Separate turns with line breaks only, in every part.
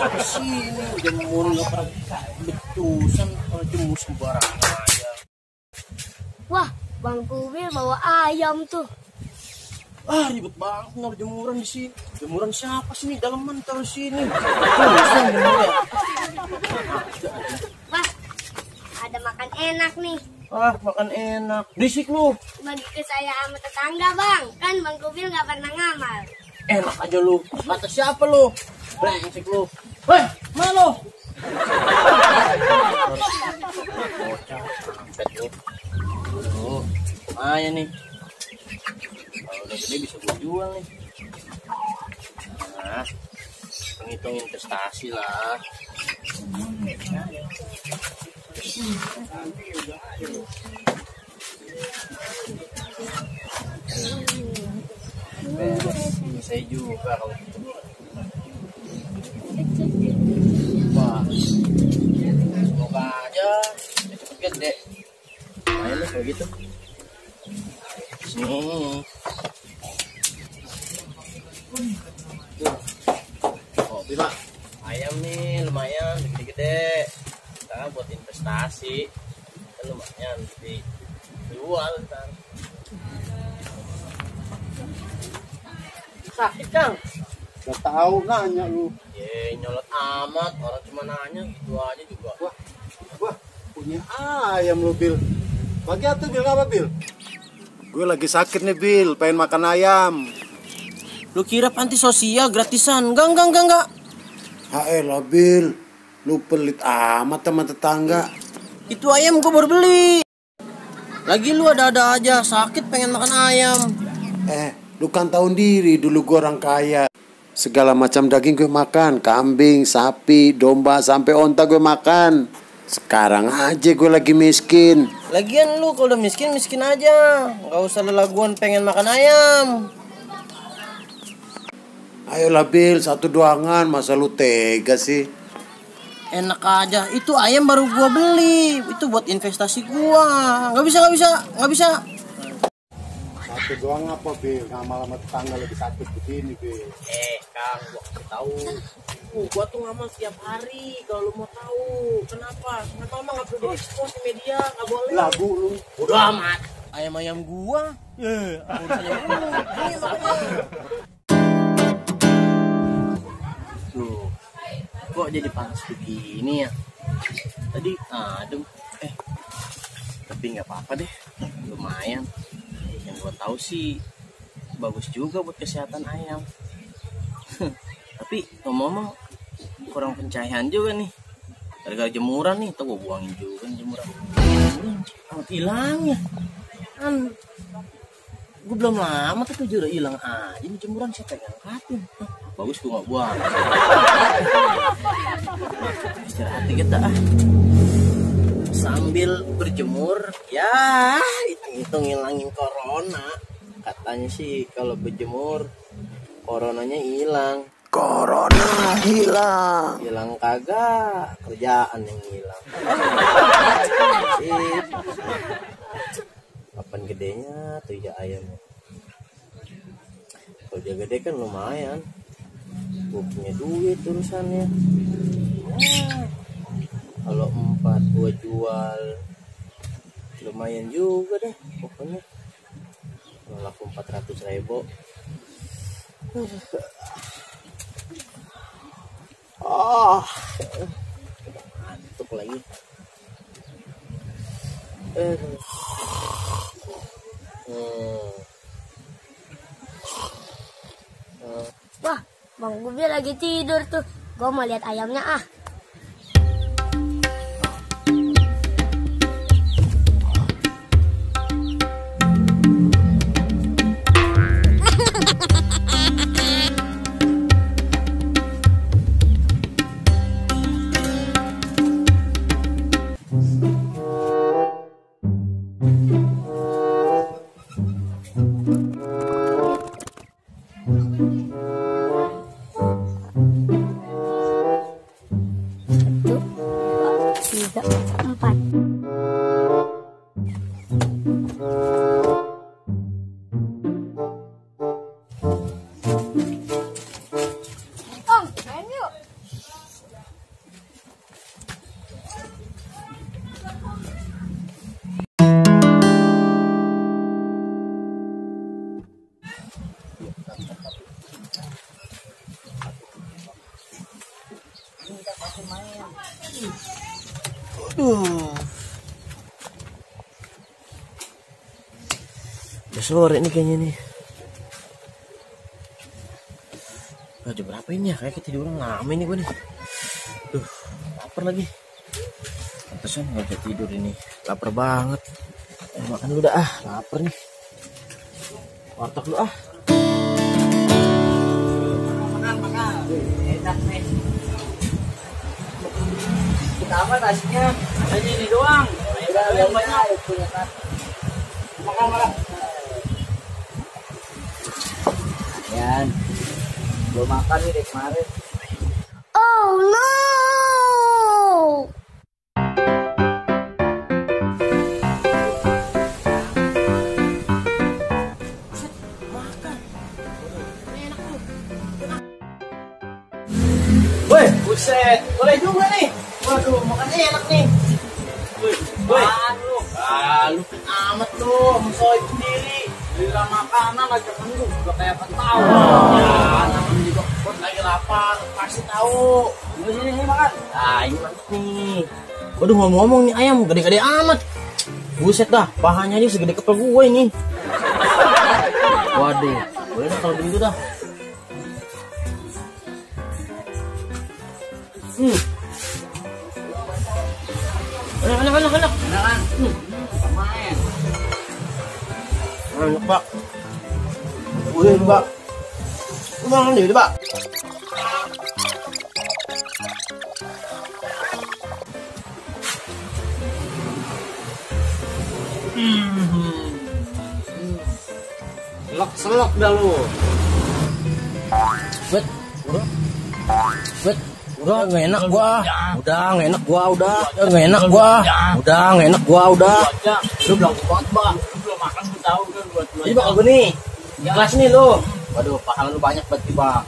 Di sini jemur nggak pernah betusan, kalau jemur sembarangan aja.
Wah, Bang Kubil bawa ayam tuh.
Ah, ribet banget naruh jemuran di sini. Jemuran siapa sih nih? Daleman taruh sini.
Wah, ada makan enak nih.
Ah, makan enak. Berisik lu.
Bagi ke saya sama tetangga, Bang. Kan Bang Kubil nggak pernah ngamal.
Enak aja lu. Kata siapa lu? Brengsek lu. Hei, mana lu? Bocah, kampret lu. Tuh, lumayan nih. Kalau udah gede bisa gue jual nih. Nah, hitung investasi lah. Saya juga kalau gitu. Wah, semoga aja cepet gede. Main lah kayak gitu. Sini. Oh, Bima, ayam nih lumayan gede-gede. Kita buat investasi, kan lumayan dijual ntar. Sakit Kang?
Gak tahu nanya lu.
Ye, nyolot amat, orang cuma nanya gitu aja juga.
Wah, punya ayam lu, Bil. Bagi atuh, Bil, apa, Bil? Gue lagi sakit nih, Bil, pengen makan ayam.
Lu kira panti sosial gratisan? Enggak.
Haelah, Bil. Lu pelit amat sama tetangga.
Itu ayam gua baru beli. Lagi lu ada-ada aja, sakit pengen makan ayam.
Lu kan tahu diri dulu gue orang kaya. Segala macam daging gue makan. Kambing, sapi, domba, sampai onta gue makan. Sekarang aja gue lagi miskin.
Lagian lu kalau udah miskin aja. Nggak usah lelaguan pengen makan ayam.
Ayolah, Bil, satu doangan. Masa lu tega sih?
Enak aja, itu ayam baru gua beli. Itu buat investasi gua. Nggak bisa.
Satu doang apa, Bil? Ngamal sama tetangga lagi sakit begini, Bil.
Kang, gua kasih tahu. Gua tuh ngamal setiap hari. Kalau lu mau tahu, kenapa mah nggak perlu di-expose di media, nggak boleh.
Lagu lu.
Udah amat. Ayam gua. Urusannya lu. Ini makanya. Tuh, kok jadi panas begini ya? Tadi adem. Tapi nggak apa-apa deh. Lumayan. Yang gue tahu sih bagus juga buat kesehatan ayam. Tapi ngomong-ngomong kurang pencahayaan juga nih. Gara-gara jemuran nih, tuh gue buangin juga nih jemuran. Amat hilangnya. Kan gue belum lama tuh udah hilang aja nih jemuran, siapa yang ngangkatin? Bagus gue nggak buang. Istirahat dikit dah. Sambil berjemur, ya hitung ngilangin corona. Katanya sih kalau berjemur coronanya hilang.
Corona hilang.
Hilang kagak, kerjaan yang hilang. Sip. Kapan gedenya tuh ya ayamnya? Kalau dia gede kan lumayan. Gue punya duit urusannya. Kalau 4 gue jual lumayan juga deh pokoknya. Laku 400.000. Ngantuk lagi.
Wah, Bang Kubil lagi tidur tuh. Gua mau lihat ayamnya ah.
Aduh. Udah sore nih kayaknya nih. Jam berapa ini ya? Kayak ketiduran lama ini gue nih. Duh, lapar lagi. Pantesan nggak bisa tidur ini. Lapar banget. Makan dulu dah. Lapar nih. Warteg dulu ah.
Makan. Enak nih. Kita apa nasinya? Hanya ini doang. Yang banyak. Makan. Yan. Belum makan nih dari kemarin.
Oh no!
Woi, buset. Boleh juga nih. Waduh, makannya enak nih. Woi, lu amat lu, musuh sendiri. Bila makanan aja penuh, udah kayak pentau. Namanya juga buat lagi lapar, pasti tahu.
Sini makan.
Nah, ini mantep nih. Waduh, ngomong-ngomong nih ayam gede-gede amat. Buset dah, pahanya aja segede kepala gue ini. Waduh, boleh dah kalau begitu dah. Enak.
Enak. Main.
Enak, Pak. Boleh, Pak. Makan deh, Pak.
Selok dah lu.
Udah nggak enak gua. Udah nggak enak gua. Udah nggak enak gua.
Lu belum kuat, Bang. Lu belum makan gue tahu kan buat lu.
Jadi bakal gue nih. Kelas nih lu.
Waduh, pahala lu banyak berarti, Bang.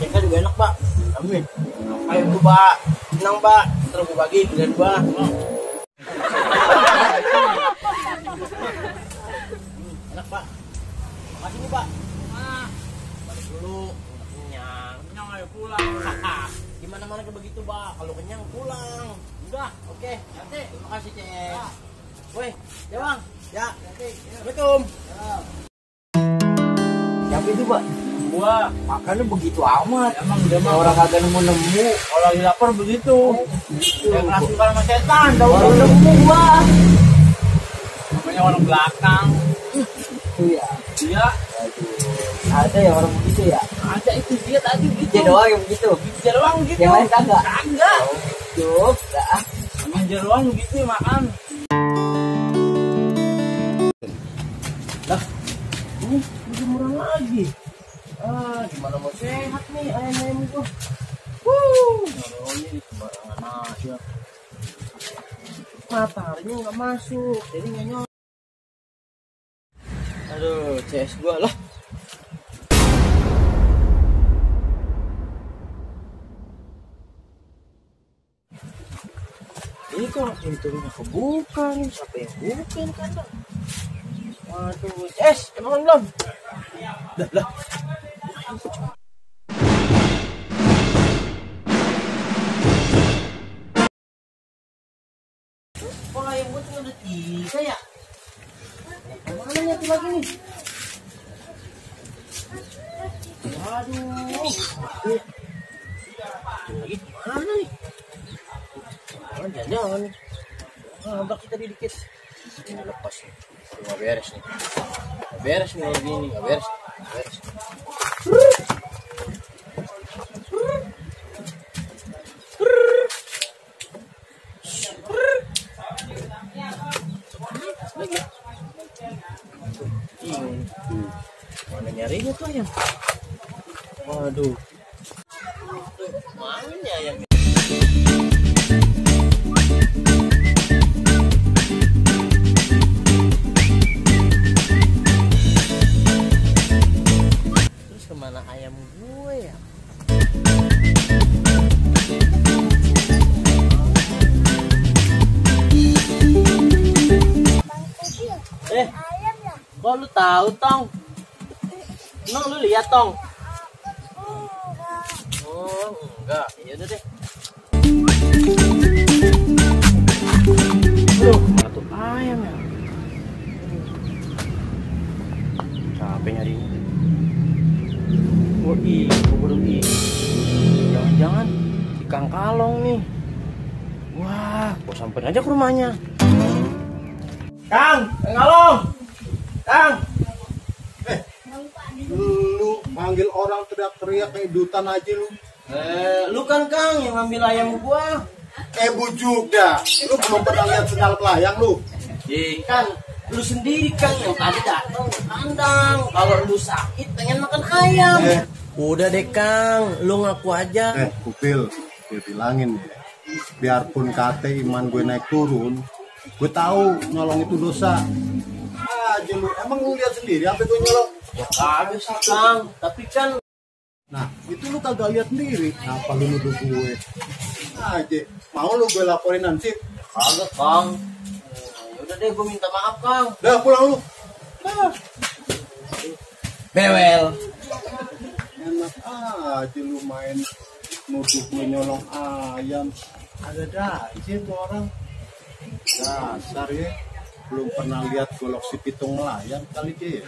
Cengkeh juga enak, Pak. Amin. Ayo bu, Pak. Tenang, Pak. Terus gue bagi dengan gua. Enak, Pak. Makasih nih, Pak. Balik dulu. Kenyang.
Kenyang ayo pulang.
Gimana mana kayak begitu, Pak? Kalau kenyang pulang. Udah, oke. Nanti. Terima kasih, Cek. Woi, ya Bang. Ya, nanti. Assalamualaikum.
Siapa itu, Pak? Gua makannya begitu amat. Emang udah mah orang kagak nemu. Kalau lagi lapar begitu. Yang langsung sama setan, tahu nemu gua. Namanya orang belakang. Iya. Iya. Ada ya orang begitu ya? Ada itu dia tadi begitu. Dia doang yang begitu. Dia doang gitu. Yang lain kagak. Kagak. Oh, gitu. Dah. Emang dia doang begitu makan.
Lah, ini udah murah lagi. Gimana mau sehat nih ayam-ayam itu? Naruhnya di sembarangan aja. Mataharinya nggak masuk, jadi nggak nyala. Aduh, CS gua lah. Ini kok pintunya kebuka nih, siapa yang bukain kan? Waduh, emang belum? Lah. Pola yang buat udah 3 ya? Mana nyatu lagi nih? Waduh. Lagi kemana nih? Jangan nih. Nabrak kita dikit. Ini lepas nih. Nggak beres nih. Nggak beres nih lagi ini. Nggak beres. Lagi. Mana nyarinya tuh ayam? Waduh. Mana nih ayam? Terus kemana ayam gue ya? Kok lu tahu, Tong? Emang lu lihat, Tong? Oh, enggak. Ya udah deh. Loh, mana tuh ayam ya? Capek nyarinya. Oh iya, burung ini. Jangan-jangan si Kang Kalong nih. Wah, gua samperin aja ke rumahnya. Kang Kalong! Kang!
Lu manggil orang teriak-teriak kayak dutan aja lu.
Lu kan Kang yang ngambil ayam gua.
Bujuk dah. Lu belum pernah lihat sendal pelayang lu.
Kan lu sendiri Kang yang tadi datang ke kandang. Kalau lu sakit pengen makan ayam. Udah deh Kang, lu ngaku aja.
Kupil, gue bilangin ya. Biarpun kate iman gue naik turun, gue tahu nyolong itu dosa. Aja lu, emang lu lihat sendiri apa gue nyolong?
Ya kagak sih Kang, tapi kan.
Nah, itu lu kagak lihat sendiri. Kenapa lu nuduh gue? Aja, mau lu gue laporin Hansip?
Kagak Kang. Ya udah deh, gue minta maaf Kang.
Udah pulang lu. Nah,
Bewel.
enak aja lu main nuduh gue nyolong ayam. Ada aja tuh orang. Dasar ya. Belum pernah lihat golok si pitung melayang kali dia.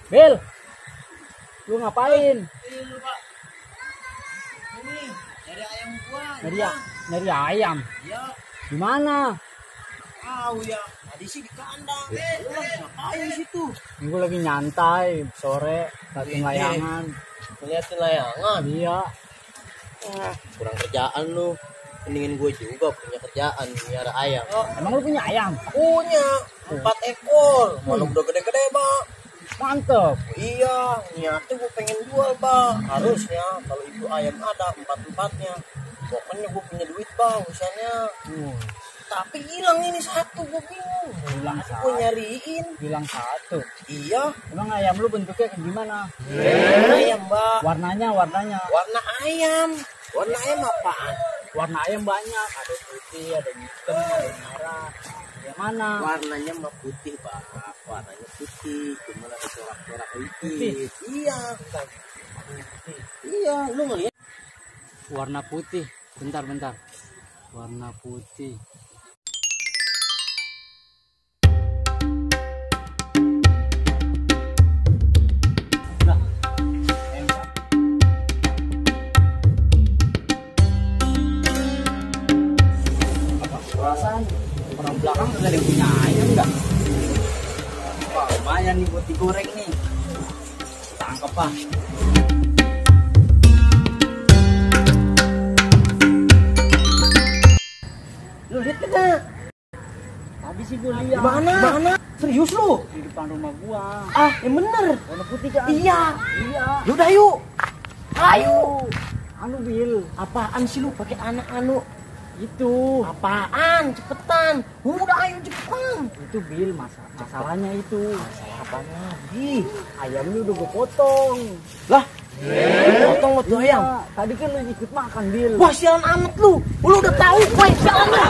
Bil, lu ngapain?
Ini dari ayam gua.
Nyari ayam.
Ya,
Gimana?
tahu ya. Tadi sih di kandang. Lu lagi ngapain di situ?
Gue lagi nyantai sore, latihan layangan.
Ngeliatin layangan.
Iya.
Kurang kerjaan lu. Mendingin gue juga punya kerjaan nyara ayam.
Emang lu punya ayam?
Punya 4 ekor. Malu udah gede-gede, Bang.
Mantep.
Iya, niatnya gue pengen jual, Bang. Harusnya kalau itu ayam ada 4-4-nya. Pokoknya gue punya duit, Bang, misalnya. Tapi hilang ini satu, gue bingung.
Hilang
Gue
satu.
nyariin.
Hilang satu.
Iya,
Emang ayam lu bentuknya kayak gimana?
ayam, Mbak.
Warnanya.
Warna ayam. Warna ayam apaan?
Warna ayam banyak. Ada putih, ada hitam, ada merah. Yang mana?
Warnanya mah putih, Pak. Warnanya putih. Cuman ada corak-corak
Putih?
putih. Iya, kan. Iya, lu ngeliat?
Warna putih. Bentar. Warna putih. Perasaan orang belakang kagak ada yang punya ayam enggak? Wah, lumayan nih buat digoreng nih. Tangkap Pak.
Lu lihat kagak?
Tadi sih gue lihat.
Mana? Serius lu?
Di depan rumah gua.
Yang bener.
Warna putih kan?
Iya.
Iya.
Yaudah yuk.
Ayo. Anu Bil.
Apaan sih lu pakai anak anu?
Itu.
Apaan? Cepetan. Udah ayo cepetan.
Itu Bil, masalahnya itu. Masalah apanya lagi? Ayamnya udah gue potong.
Lah, potong lo tuh ayam.
Tadi kan lu ikut makan, Bil.
Wah, sialan amat lu. Lu udah tahu gue sialan lu.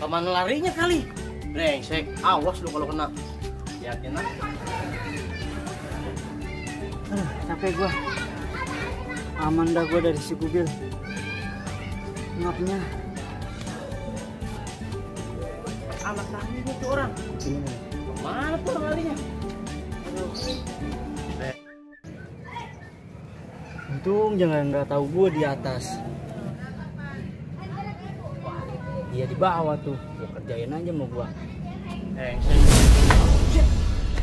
Kemana larinya kali? Brengsek, awas lu kalau kena. Yakin ah?
Capek gua. Aman dah gua dari si Bil. Ngapnya.
Amat larinya tuh orang. Kemana tuh larinya? Aduh.
Untung jangan nggak tahu gua di atas. Dia di bawah tuh, gua kerjain aja mau gua.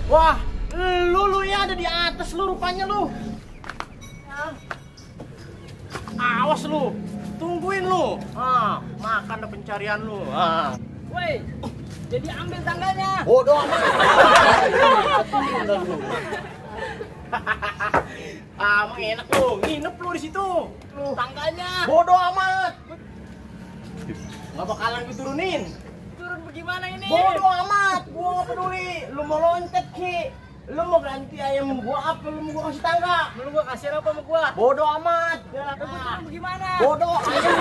Wah, lu ya ada di atas lu rupanya lu. Awas lu, tungguin lu. Makan deh pencarian lu.
Woi, jadi ambil tangganya.
Bodoh amat. Emang enak lu, nginep lu di situ.
Tangganya.
Bodoh amat. Nggak bakalan gue turunin.
Turun bagaimana ini?
Bodoh amat, gua nggak peduli. Lu mau loncat ki, lu mau ganti ayam gua apa? Lu mau gua kasih tangga?
Lu gua kasih apa sama gua?
Bodoh amat.
Turun bagaimana?
Bodoh ayam.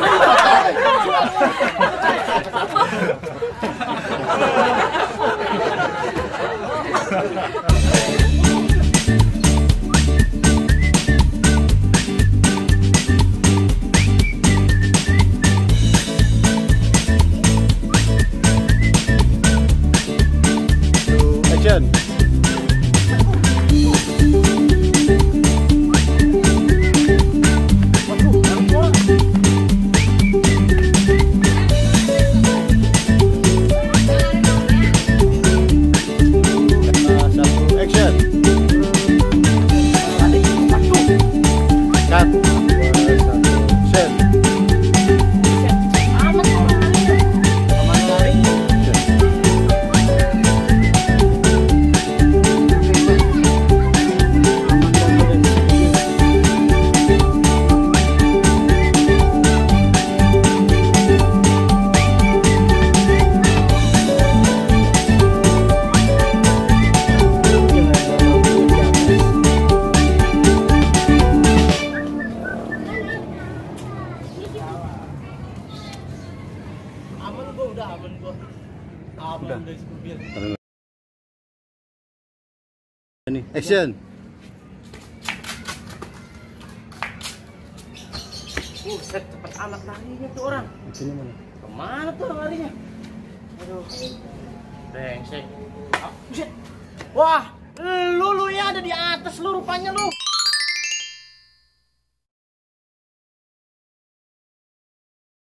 Action. Satu, action. Cut. Dua, satu, set.
Amat tuh orang larinya. Kemana lari? Aman gua, udah aman gua. Aman dari mobil.
Ini, action.
Buset, cepet amat larinya tuh orang.
Sini mana?
Kemana tuh larinya? Aduh. Brengsek. Buset. Wah, lu ya ada di atas lu rupanya lu.